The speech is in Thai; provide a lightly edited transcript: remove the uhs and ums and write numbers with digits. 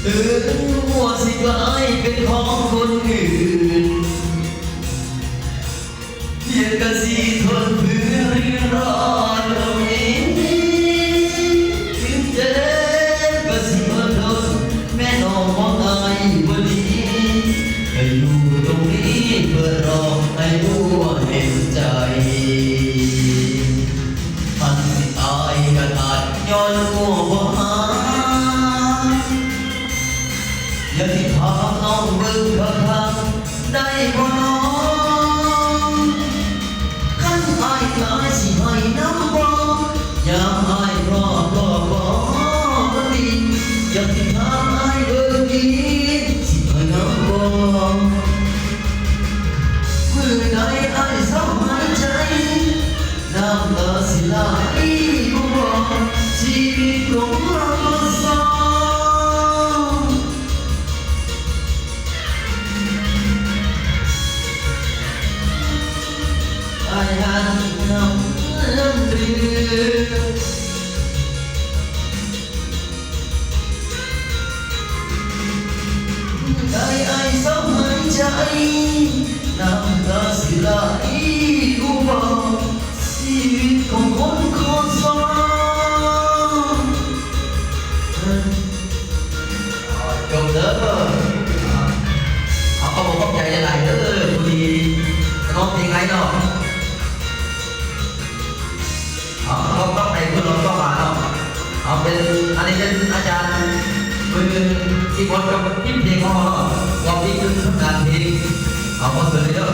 ถึงหัวสิกลายเป็นของคนอื่นเพียงกะสีทนเพื่อเรื่องรอนเอาเองถึงเจ็บกะสิมาทนแม่น้องมองอายบ่ดีให้อยู่ตรงนี้เพื่อรอให้หัวเห็นใจพันสิตายกันอาจย้อนหัวบ่หาอย่าที่พาน้องเบิ่งข้างๆได้บ่น้องคันอายกลายสิให้น้ำบ่ยามอายรอก็บ่ดีอย่าที่พาอายเบิ่งดีสิให้น้ำบ่มื้อใดอายเศร้าหายใจน้ำตาสิไหลบ่ชีวิตของเราสองI had no memory. ได้ไอ้สองหายใจน้ำตาสิไหลอุบาชีวิตของคนคนสองจบเด้อเขาก็บอกว่าใจหลายเด้อพอดีน้องเพลงไรเนาะเขาต้องให้คุณน้องก็มาเนาะเอาเป็นอันนี้เป็นอาจารย์มือที่บนกับพิมพ์เพลงของเราเราที่คือทำงานเพลงเอามาเสนอเยอะ